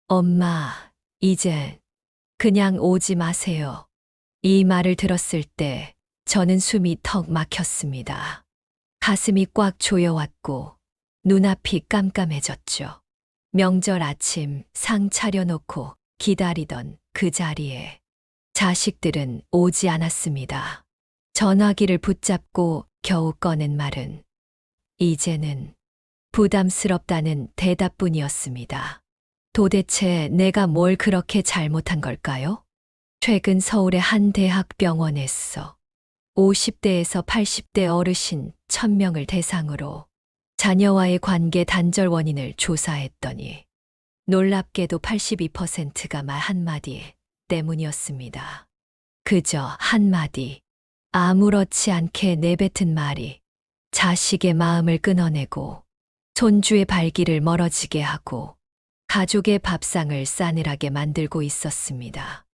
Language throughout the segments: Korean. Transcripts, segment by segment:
엄마, 이젠 그냥 오지 마세요. 이 말을 들었을 때 저는 숨이 턱 막혔습니다. 가슴이 꽉 조여왔고 눈앞이 깜깜해졌죠. 명절 아침 상 차려놓고 기다리던 그 자리에 자식들은 오지 않았습니다. 전화기를 붙잡고 겨우 꺼낸 말은 이제는 부담스럽다는 대답뿐이었습니다. 도대체 내가 뭘 그렇게 잘못한 걸까요? 최근 서울의 한 대학병원에서 50대에서 80대 어르신 1000명을 대상으로 자녀와의 관계 단절 원인을 조사했더니 놀랍게도 82%가 말 한마디 때문이었습니다. 그저 한마디, 아무렇지 않게 내뱉은 말이 자식의 마음을 끊어내고 손주의 발길을 멀어지게 하고 가족의 밥상을 싸늘하게 만들고 있었습니다.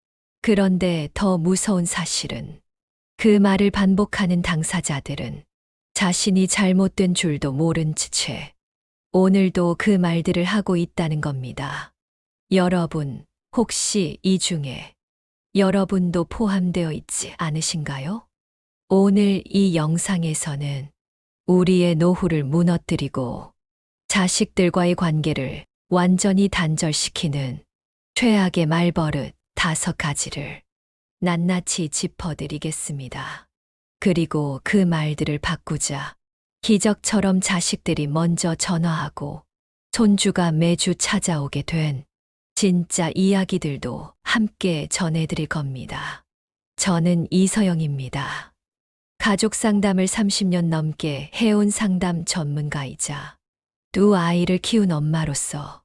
그런데 더 무서운 사실은 그 말을 반복하는 당사자들은 자신이 잘못된 줄도 모른 채 오늘도 그 말들을 하고 있다는 겁니다. 여러분, 혹시 이 중에 여러분도 포함되어 있지 않으신가요? 오늘 이 영상에서는 우리의 노후를 무너뜨리고 자식들과의 관계를 완전히 단절시키는 최악의 말버릇 5가지를 낱낱이 짚어드리겠습니다. 그리고 그 말들을 바꾸자 기적처럼 자식들이 먼저 전화하고 손주가 매주 찾아오게 된 진짜 이야기들도 함께 전해드릴 겁니다. 저는 이서영입니다. 가족 상담을 30년 넘게 해온 상담 전문가이자 두 아이를 키운 엄마로서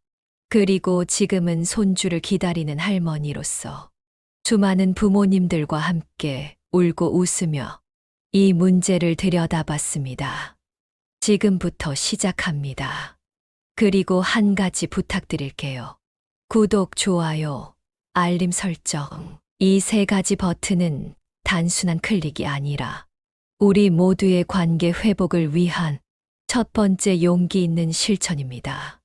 그리고 지금은 손주를 기다리는 할머니로서 수많은 부모님들과 함께 울고 웃으며 이 문제를 들여다봤습니다. 지금부터 시작합니다. 그리고 한 가지 부탁드릴게요. 구독, 좋아요, 알림 설정. 이 3가지 버튼은 단순한 클릭이 아니라 우리 모두의 관계 회복을 위한 첫 번째 용기 있는 실천입니다.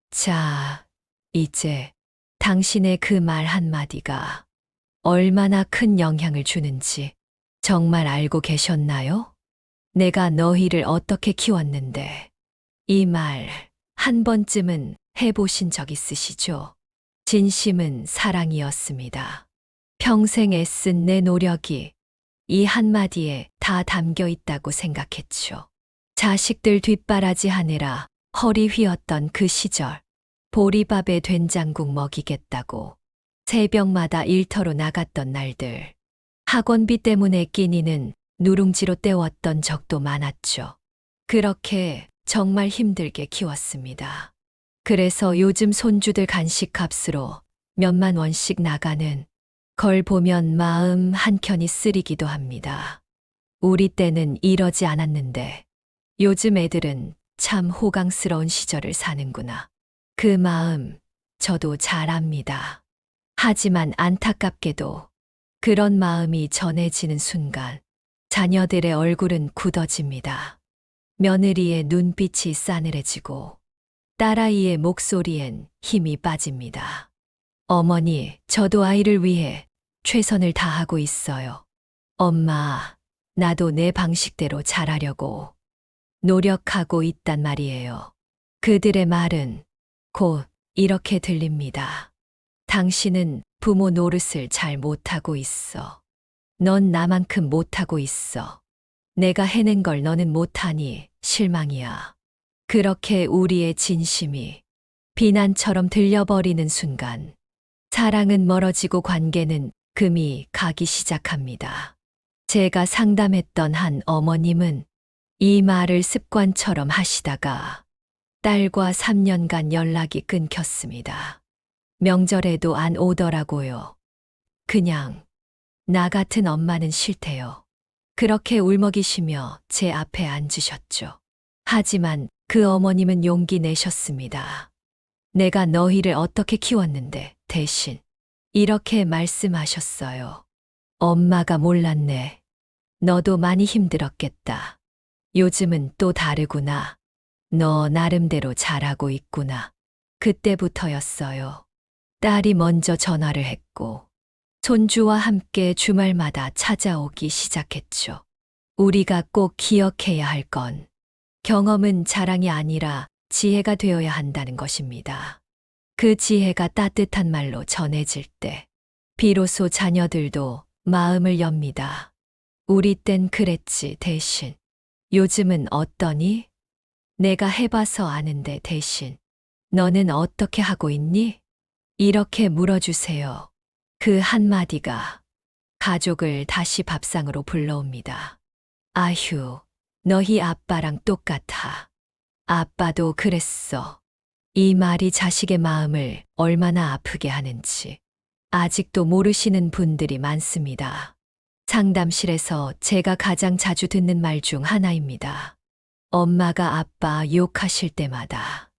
자, 이제 당신의 그 말 한마디가 얼마나 큰 영향을 주는지 정말 알고 계셨나요? 내가 너희를 어떻게 키웠는데 이 말 한 번쯤은 해보신 적 있으시죠? 진심은 사랑이었습니다. 평생 애쓴 내 노력이 이 한마디에 다 담겨 있다고 생각했죠. 자식들 뒷바라지 하느라 허리 휘었던 그 시절, 보리밥에 된장국 먹이겠다고 새벽마다 일터로 나갔던 날들, 학원비 때문에 끼니는 누룽지로 때웠던 적도 많았죠. 그렇게 정말 힘들게 키웠습니다. 그래서 요즘 손주들 간식 값으로 몇만 원씩 나가는 걸 보면 마음 한켠이 쓰리기도 합니다. 우리 때는 이러지 않았는데 요즘 애들은 참 호강스러운 시절을 사는구나. 그 마음 저도 잘 압니다. 하지만 안타깝게도 그런 마음이 전해지는 순간 자녀들의 얼굴은 굳어집니다. 며느리의 눈빛이 싸늘해지고 딸아이의 목소리엔 힘이 빠집니다. 어머니, 저도 아이를 위해 최선을 다하고 있어요. 엄마, 나도 내 방식대로 잘하려고 노력하고 있단 말이에요. 그들의 말은 곧 이렇게 들립니다. 당신은 부모 노릇을 잘 못하고 있어. 넌 나만큼 못하고 있어. 내가 해낸 걸 너는 못하니 실망이야. 그렇게 우리의 진심이 비난처럼 들려버리는 순간 사랑은 멀어지고 관계는 금이 가기 시작합니다. 제가 상담했던 한 어머님은 이 말을 습관처럼 하시다가 딸과 3년간 연락이 끊겼습니다. 명절에도 안 오더라고요. 그냥 나 같은 엄마는 싫대요. 그렇게 울먹이시며 제 앞에 앉으셨죠. 하지만 그 어머님은 용기 내셨습니다. 내가 너희를 어떻게 키웠는데 대신 이렇게 말씀하셨어요. 엄마가 몰랐네. 너도 많이 힘들었겠다. 요즘은 또 다르구나. 너 나름대로 잘하고 있구나. 그때부터였어요. 딸이 먼저 전화를 했고, 손주와 함께 주말마다 찾아오기 시작했죠. 우리가 꼭 기억해야 할 건 경험은 자랑이 아니라 지혜가 되어야 한다는 것입니다. 그 지혜가 따뜻한 말로 전해질 때 비로소 자녀들도 마음을 엽니다. 우리 땐 그랬지 대신. 요즘은 어떠니? 내가 해봐서 아는데 대신. 너는 어떻게 하고 있니? 이렇게 물어주세요. 그 한마디가 가족을 다시 밥상으로 불러옵니다. 아휴, 너희 아빠랑 똑같아. 아빠도 그랬어. 이 말이 자식의 마음을 얼마나 아프게 하는지 아직도 모르시는 분들이 많습니다. 상담실에서 제가 가장 자주 듣는 말 중 하나입니다. 엄마가 아빠 욕하실 때마다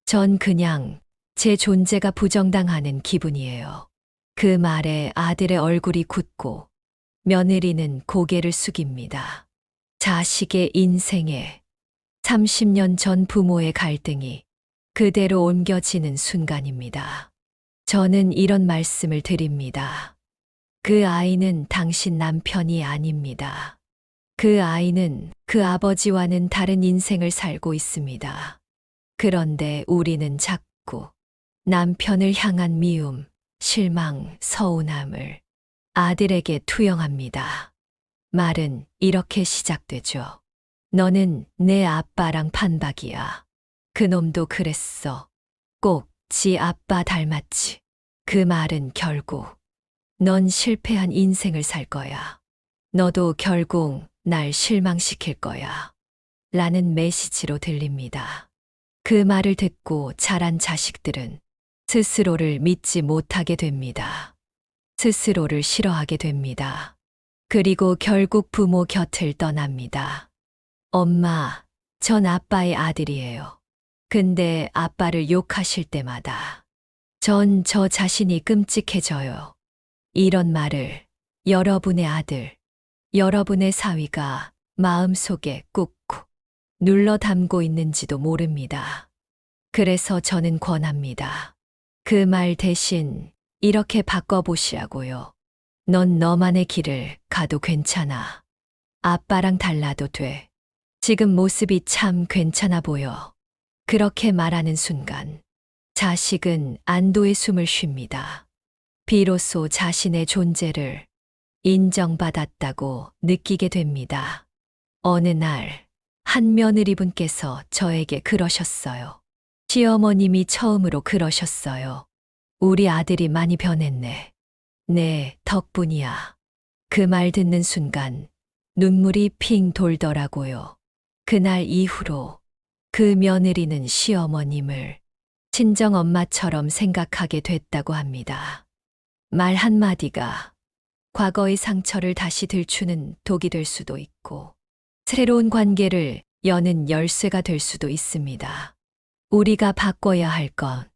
전 그냥 제 존재가 부정당하는 기분이에요. 그 말에 아들의 얼굴이 굳고 며느리는 고개를 숙입니다. 자식의 인생에 30년 전 부모의 갈등이 그대로 옮겨지는 순간입니다. 저는 이런 말씀을 드립니다. 그 아이는 당신 남편이 아닙니다. 그 아이는 그 아버지와는 다른 인생을 살고 있습니다. 그런데 우리는 자꾸 남편을 향한 미움, 실망, 서운함을 아들에게 투영합니다. 말은 이렇게 시작되죠. 너는 내 아빠랑 반박이야. 그놈도 그랬어. 꼭 지 아빠 닮았지. 그 말은 결국 넌 실패한 인생을 살 거야. 너도 결국 날 실망시킬 거야. 라는 메시지로 들립니다. 그 말을 듣고 자란 자식들은 스스로를 믿지 못하게 됩니다. 스스로를 싫어하게 됩니다. 그리고 결국 부모 곁을 떠납니다. 엄마, 전 아빠의 아들이에요. 근데 아빠를 욕하실 때마다 전 저 자신이 끔찍해져요. 이런 말을 여러분의 아들, 여러분의 사위가 마음속에 꾹꾹 눌러 담고 있는지도 모릅니다. 그래서 저는 권합니다. 그 말 대신 이렇게 바꿔보시라고요. 넌 너만의 길을 가도 괜찮아. 아빠랑 달라도 돼. 지금 모습이 참 괜찮아 보여. 그렇게 말하는 순간 자식은 안도의 숨을 쉽니다. 비로소 자신의 존재를 인정받았다고 느끼게 됩니다. 어느 날 한 며느리분께서 저에게 그러셨어요. 시어머님이 처음으로 그러셨어요. 우리 아들이 많이 변했네. 네, 덕분이야. 그 말 듣는 순간 눈물이 핑 돌더라고요. 그날 이후로 그 며느리는 시어머님을 친정엄마처럼 생각하게 됐다고 합니다. 말 한마디가 과거의 상처를 다시 들추는 독이 될 수도 있고 새로운 관계를 여는 열쇠가 될 수도 있습니다. 우리가 바꿔야 할 건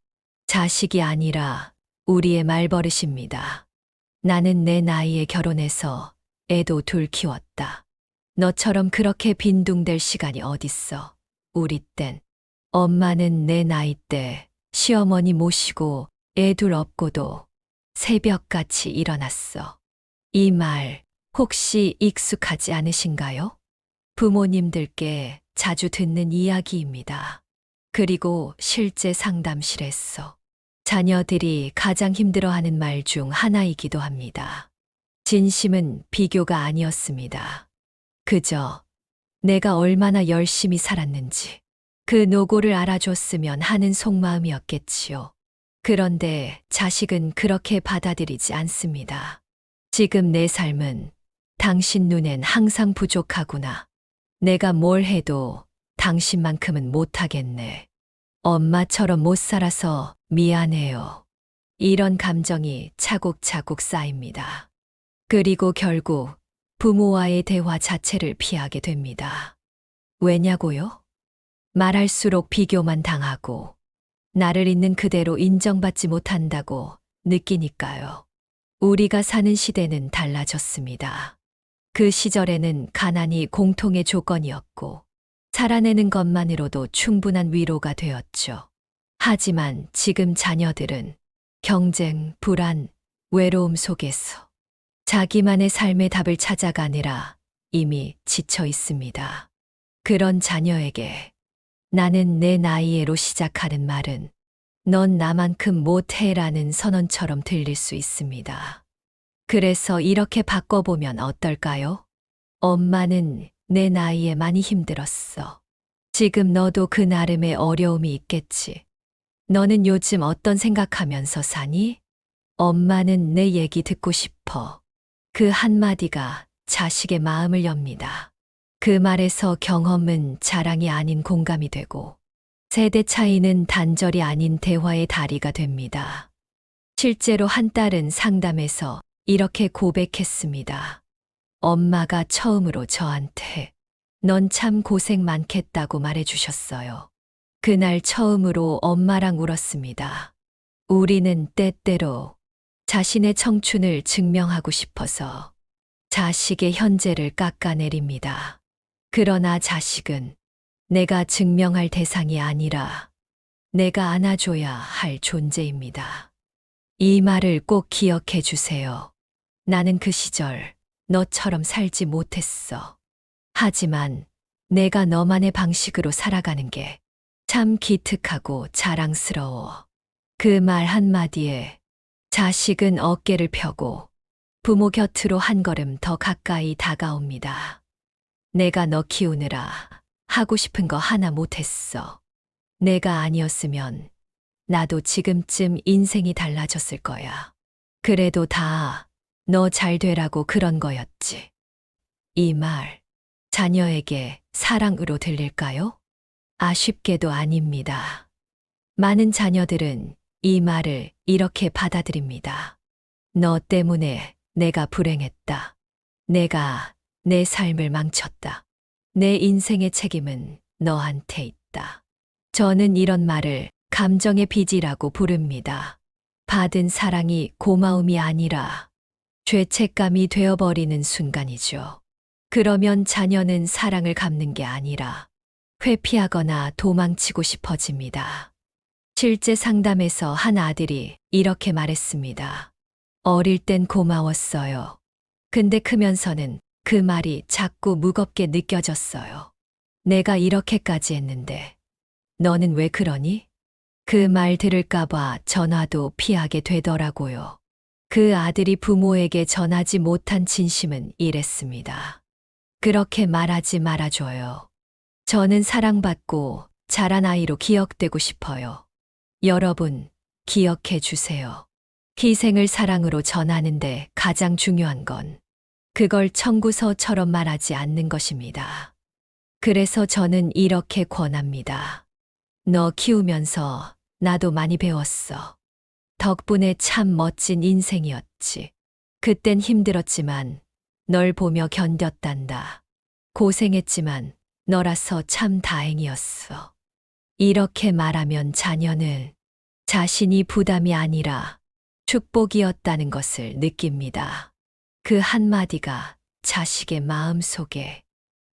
자식이 아니라 우리의 말버릇입니다. 나는 내 나이에 결혼해서 애도 둘 키웠다. 너처럼 그렇게 빈둥댈 시간이 어딨어. 우리 땐 엄마는 내 나이 때 시어머니 모시고 애 둘 업고도 새벽같이 일어났어. 이 말 혹시 익숙하지 않으신가요? 부모님들께 자주 듣는 이야기입니다. 그리고 실제 상담실에서 자녀들이 가장 힘들어하는 말 중 하나이기도 합니다. 진심은 비교가 아니었습니다. 그저 내가 얼마나 열심히 살았는지 그 노고를 알아줬으면 하는 속마음이었겠지요. 그런데 자식은 그렇게 받아들이지 않습니다. 지금 내 삶은 당신 눈엔 항상 부족하구나. 내가 뭘 해도 당신만큼은 못하겠네. 엄마처럼 못 살아서 미안해요. 이런 감정이 차곡차곡 쌓입니다. 그리고 결국 부모와의 대화 자체를 피하게 됩니다. 왜냐고요? 말할수록 비교만 당하고 나를 있는 그대로 인정받지 못한다고 느끼니까요. 우리가 사는 시대는 달라졌습니다. 그 시절에는 가난이 공통의 조건이었고 살아내는 것만으로도 충분한 위로가 되었죠. 하지만 지금 자녀들은 경쟁, 불안, 외로움 속에서 자기만의 삶의 답을 찾아가느라 이미 지쳐 있습니다. 그런 자녀에게 나는 내 나이에로 시작하는 말은 넌 나만큼 못해라는 선언처럼 들릴 수 있습니다. 그래서 이렇게 바꿔보면 어떨까요? 엄마는 내 나이에 많이 힘들었어. 지금 너도 그 나름의 어려움이 있겠지. 너는 요즘 어떤 생각하면서 사니? 엄마는 내 얘기 듣고 싶어. 그 한마디가 자식의 마음을 엽니다. 그 말에서 경험은 자랑이 아닌 공감이 되고 세대 차이는 단절이 아닌 대화의 다리가 됩니다. 실제로 한 딸은 상담에서 이렇게 고백했습니다. 엄마가 처음으로 저한테 넌 참 고생 많겠다고 말해주셨어요. 그날 처음으로 엄마랑 울었습니다. 우리는 때때로 자신의 청춘을 증명하고 싶어서 자식의 현재를 깎아내립니다. 그러나 자식은 내가 증명할 대상이 아니라 내가 안아줘야 할 존재입니다. 이 말을 꼭 기억해 주세요. 나는 그 시절 너처럼 살지 못했어. 하지만 내가 너만의 방식으로 살아가는 게 참 기특하고 자랑스러워. 그 말 한마디에 자식은 어깨를 펴고 부모 곁으로 한 걸음 더 가까이 다가옵니다. 내가 너 키우느라 하고 싶은 거 하나 못했어. 내가 아니었으면 나도 지금쯤 인생이 달라졌을 거야. 그래도 다 너 잘 되라고 그런 거였지. 이 말, 자녀에게 사랑으로 들릴까요? 아쉽게도 아닙니다. 많은 자녀들은 이 말을 이렇게 받아들입니다. 너 때문에 내가 불행했다. 내가 내 삶을 망쳤다. 내 인생의 책임은 너한테 있다. 저는 이런 말을 감정의 빚이라고 부릅니다. 받은 사랑이 고마움이 아니라 죄책감이 되어버리는 순간이죠. 그러면 자녀는 사랑을 갚는 게 아니라 회피하거나 도망치고 싶어집니다. 실제 상담에서 한 아들이 이렇게 말했습니다. 어릴 땐 고마웠어요. 근데 크면서는 그 말이 자꾸 무겁게 느껴졌어요. 내가 이렇게까지 했는데 너는 왜 그러니? 그 말 들을까봐 전화도 피하게 되더라고요. 그 아들이 부모에게 전하지 못한 진심은 이랬습니다. 그렇게 말하지 말아줘요. 저는 사랑받고 자란 아이로 기억되고 싶어요. 여러분, 기억해 주세요. 희생을 사랑으로 전하는데 가장 중요한 건 그걸 청구서처럼 말하지 않는 것입니다. 그래서 저는 이렇게 권합니다. 너 키우면서 나도 많이 배웠어. 덕분에 참 멋진 인생이었지. 그땐 힘들었지만 널 보며 견뎠단다. 고생했지만 너라서 참 다행이었어. 이렇게 말하면 자녀는 자신이 부담이 아니라 축복이었다는 것을 느낍니다. 그 한마디가 자식의 마음 속에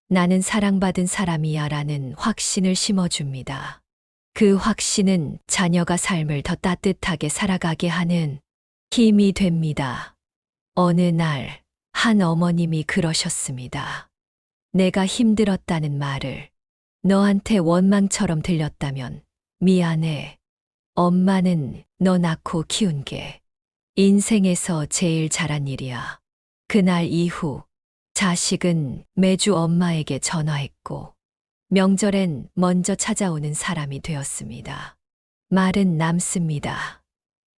나는 사랑받은 사람이야 라는 확신을 심어줍니다. 그 확신은 자녀가 삶을 더 따뜻하게 살아가게 하는 힘이 됩니다. 어느 날 한 어머님이 그러셨습니다. 내가 힘들었다는 말을 너한테 원망처럼 들렸다면 미안해. 엄마는 너 낳고 키운 게 인생에서 제일 잘한 일이야. 그날 이후 자식은 매주 엄마에게 전화했고 명절엔 먼저 찾아오는 사람이 되었습니다. 말은 남습니다.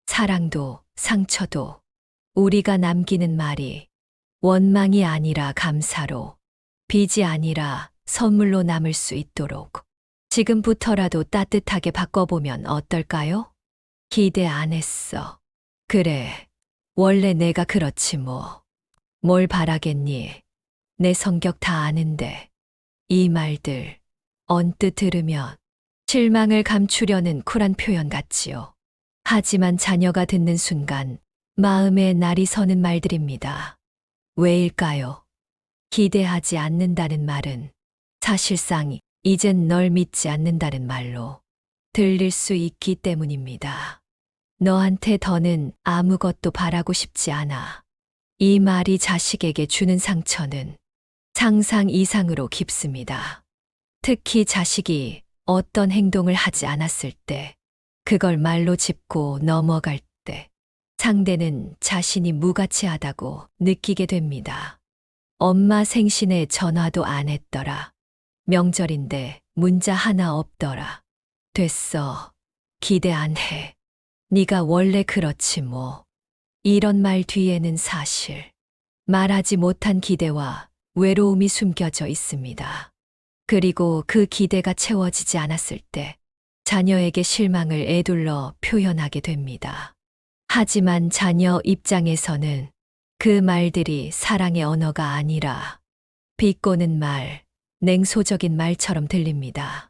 사랑도 상처도 우리가 남기는 말이 원망이 아니라 감사로, 빚이 아니라 선물로 남을 수 있도록 지금부터라도 따뜻하게 바꿔보면 어떨까요? 기대 안 했어. 그래, 원래 내가 그렇지 뭐. 뭘 바라겠니? 내 성격 다 아는데. 이 말들 언뜻 들으면 실망을 감추려는 쿨한 표현 같지요. 하지만 자녀가 듣는 순간 마음에 날이 서는 말들입니다. 왜일까요? 기대하지 않는다는 말은 사실상 이젠 널 믿지 않는다는 말로 들릴 수 있기 때문입니다. 너한테 더는 아무것도 바라고 싶지 않아. 이 말이 자식에게 주는 상처는 상상 이상으로 깊습니다. 특히 자식이 어떤 행동을 하지 않았을 때, 그걸 말로 짚고 넘어갈 때, 상대는 자신이 무가치하다고 느끼게 됩니다. 엄마 생신에 전화도 안 했더라. 명절인데 문자 하나 없더라. 됐어. 기대 안 해. 네가 원래 그렇지 뭐. 이런 말 뒤에는 사실 말하지 못한 기대와 외로움이 숨겨져 있습니다. 그리고 그 기대가 채워지지 않았을 때 자녀에게 실망을 에둘러 표현하게 됩니다. 하지만 자녀 입장에서는 그 말들이 사랑의 언어가 아니라 비꼬는 말, 냉소적인 말처럼 들립니다.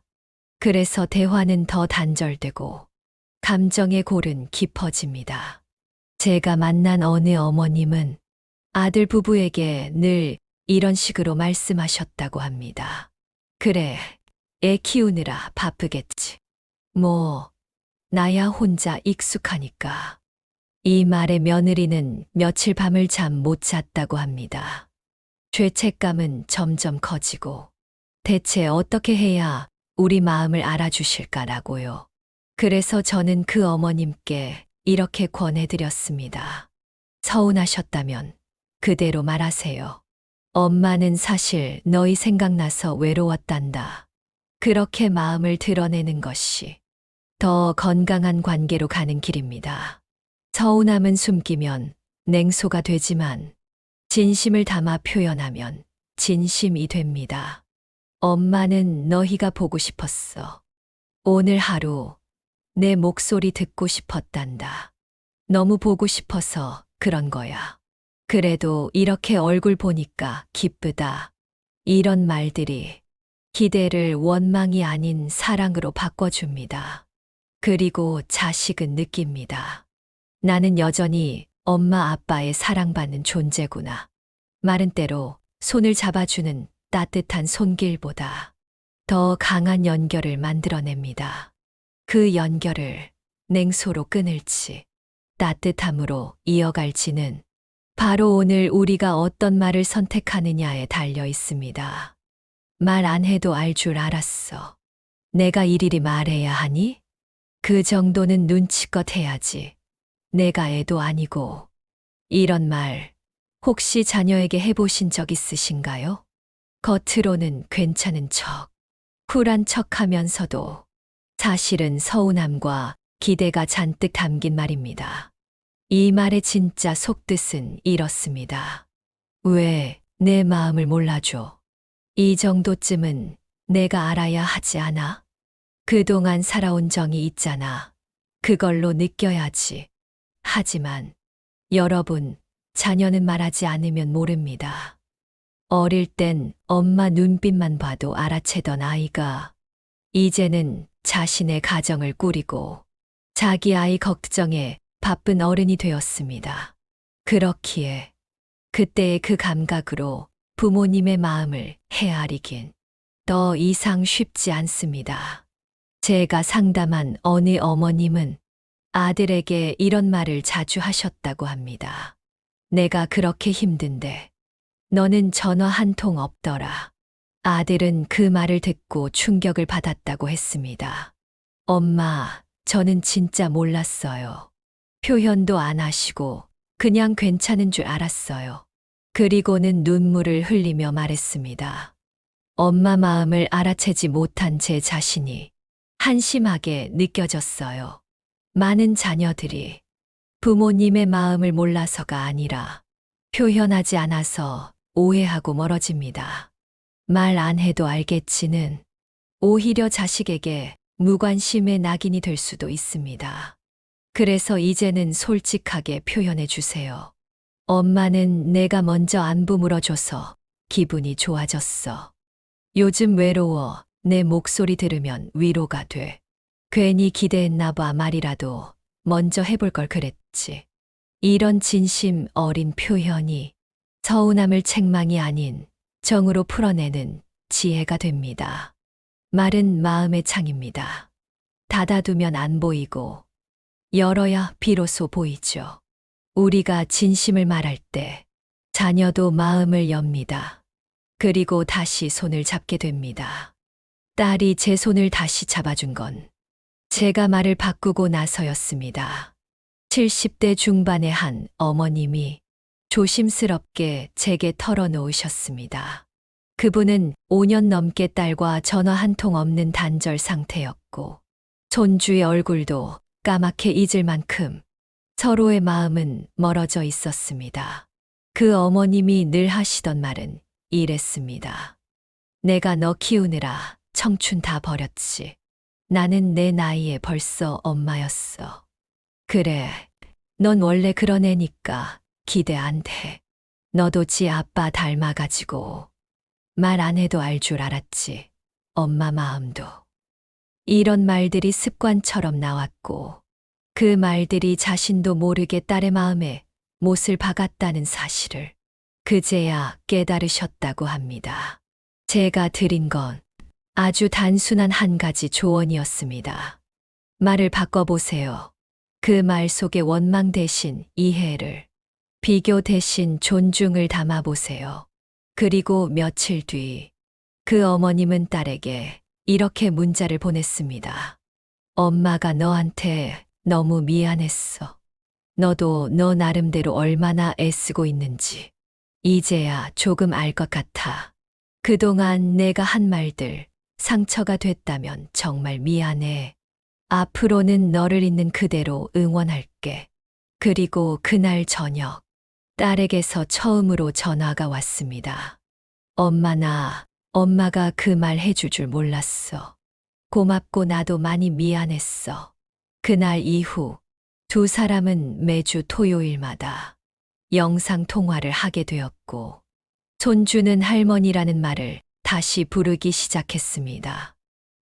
그래서 대화는 더 단절되고 감정의 골은 깊어집니다. 제가 만난 어느 어머님은 아들 부부에게 늘 이런 식으로 말씀하셨다고 합니다. 그래, 애 키우느라 바쁘겠지. 뭐, 나야 혼자 익숙하니까. 이 말에 며느리는 며칠 밤을 잠 못 잤다고 합니다. 죄책감은 점점 커지고, 대체 어떻게 해야 우리 마음을 알아주실까라고요. 그래서 저는 그 어머님께 이렇게 권해드렸습니다. 서운하셨다면 그대로 말하세요. 엄마는 사실 너희 생각나서 외로웠단다. 그렇게 마음을 드러내는 것이 더 건강한 관계로 가는 길입니다. 서운함은 숨기면 냉소가 되지만 진심을 담아 표현하면 진심이 됩니다. 엄마는 너희가 보고 싶었어. 오늘 하루 내 목소리 듣고 싶었단다. 너무 보고 싶어서 그런 거야. 그래도 이렇게 얼굴 보니까 기쁘다. 이런 말들이 기대를 원망이 아닌 사랑으로 바꿔줍니다. 그리고 자식은 느낍니다. 나는 여전히 엄마 아빠의 사랑받는 존재구나. 마른 때로 손을 잡아주는 따뜻한 손길보다 더 강한 연결을 만들어냅니다. 그 연결을 냉소로 끊을지 따뜻함으로 이어갈지는 바로 오늘 우리가 어떤 말을 선택하느냐에 달려 있습니다. 말 안 해도 알 줄 알았어. 내가 일일이 말해야 하니? 그 정도는 눈치껏 해야지. 내가 애도 아니고. 이런 말 혹시 자녀에게 해보신 적 있으신가요? 겉으로는 괜찮은 척, 쿨한 척 하면서도 사실은 서운함과 기대가 잔뜩 담긴 말입니다. 이 말의 진짜 속뜻은 이렇습니다. 왜 내 마음을 몰라줘? 이 정도쯤은 내가 알아야 하지 않아? 그동안 살아온 정이 있잖아. 그걸로 느껴야지. 하지만 여러분, 자녀는 말하지 않으면 모릅니다. 어릴 땐 엄마 눈빛만 봐도 알아채던 아이가 이제는 자신의 가정을 꾸리고 자기 아이 걱정에 바쁜 어른이 되었습니다. 그렇기에 그때의 그 감각으로 부모님의 마음을 헤아리긴 더 이상 쉽지 않습니다. 제가 상담한 어느 어머님은 아들에게 이런 말을 자주 하셨다고 합니다. 내가 그렇게 힘든데 너는 전화 한 통 없더라. 아들은 그 말을 듣고 충격을 받았다고 했습니다. 엄마, 저는 진짜 몰랐어요. 표현도 안 하시고 그냥 괜찮은 줄 알았어요. 그리고는 눈물을 흘리며 말했습니다. 엄마 마음을 알아채지 못한 제 자신이 한심하게 느껴졌어요. 많은 자녀들이 부모님의 마음을 몰라서가 아니라 표현하지 않아서 오해하고 멀어집니다. 말 안 해도 알겠지는 오히려 자식에게 무관심의 낙인이 될 수도 있습니다. 그래서 이제는 솔직하게 표현해 주세요. 엄마는 내가 먼저 안부 물어줘서 기분이 좋아졌어. 요즘 외로워. 내 목소리 들으면 위로가 돼. 괜히 기대했나 봐 말이라도 먼저 해볼 걸 그랬지. 이런 진심 어린 표현이 서운함을 책망이 아닌 정으로 풀어내는 지혜가 됩니다. 말은 마음의 창입니다. 닫아두면 안 보이고 열어야 비로소 보이죠. 우리가 진심을 말할 때 자녀도 마음을 엽니다. 그리고 다시 손을 잡게 됩니다. 딸이 제 손을 다시 잡아준 건 제가 말을 바꾸고 나서였습니다. 70대 중반의 한 어머님이 조심스럽게 제게 털어놓으셨습니다. 그분은 5년 넘게 딸과 전화 한 통 없는 단절 상태였고, 손주의 얼굴도 까맣게 잊을 만큼 서로의 마음은 멀어져 있었습니다. 그 어머님이 늘 하시던 말은 이랬습니다. 내가 너 키우느라 청춘 다 버렸지. 나는 내 나이에 벌써 엄마였어. 그래, 넌 원래 그런 애니까 기대 안 돼. 너도 지 아빠 닮아가지고 말 안 해도 알 줄 알았지. 엄마 마음도. 이런 말들이 습관처럼 나왔고 그 말들이 자신도 모르게 딸의 마음에 못을 박았다는 사실을 그제야 깨달으셨다고 합니다. 제가 드린 건 아주 단순한 한 가지 조언이었습니다. 말을 바꿔보세요. 그 말 속에 원망 대신 이해를, 비교 대신 존중을 담아보세요. 그리고 며칠 뒤 그 어머님은 딸에게 이렇게 문자를 보냈습니다. 엄마가 너한테 너무 미안했어. 너도 너 나름대로 얼마나 애쓰고 있는지 이제야 조금 알 것 같아. 그동안 내가 한 말들 상처가 됐다면 정말 미안해. 앞으로는 너를 있는 그대로 응원할게. 그리고 그날 저녁 딸에게서 처음으로 전화가 왔습니다. 엄마가 그 말 해줄 줄 몰랐어. 고맙고 나도 많이 미안했어. 그날 이후 두 사람은 매주 토요일마다 영상 통화를 하게 되었고, 손주는 할머니라는 말을 다시 부르기 시작했습니다.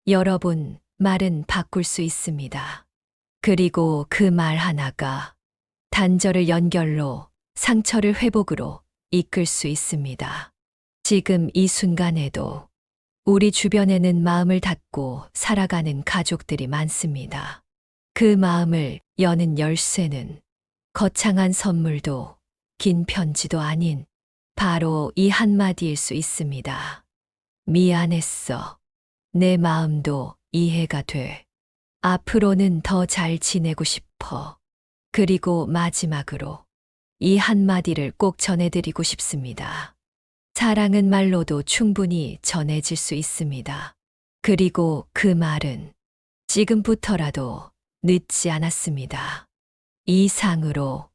여러분, 말은 바꿀 수 있습니다. 그리고 그 말 하나가 단절을 연결로, 상처를 회복으로 이끌 수 있습니다. 지금 이 순간에도 우리 주변에는 마음을 닫고 살아가는 가족들이 많습니다. 그 마음을 여는 열쇠는 거창한 선물도 긴 편지도 아닌 바로 이 한마디일 수 있습니다. 미안했어. 내 마음도 이해가 돼. 앞으로는 더 잘 지내고 싶어. 그리고 마지막으로 이 한마디를 꼭 전해드리고 싶습니다. 사랑은 말로도 충분히 전해질 수 있습니다. 그리고 그 말은 지금부터라도 늦지 않았습니다. 이상으로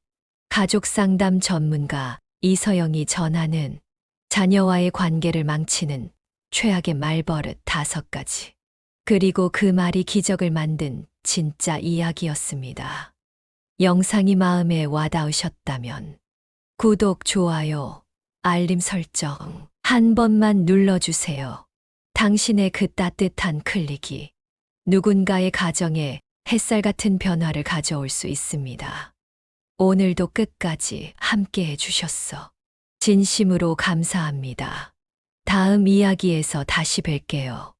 가족상담 전문가 이서영이 전하는 자녀와의 관계를 망치는 최악의 말버릇 5가지. 그리고 그 말이 기적을 만든 진짜 이야기였습니다. 영상이 마음에 와닿으셨다면 구독, 좋아요, 알림 설정 한 번만 눌러주세요. 당신의 그 따뜻한 클릭이 누군가의 가정에 햇살 같은 변화를 가져올 수 있습니다. 오늘도 끝까지 함께 해주셨어. 진심으로 감사합니다. 다음 이야기에서 다시 뵐게요.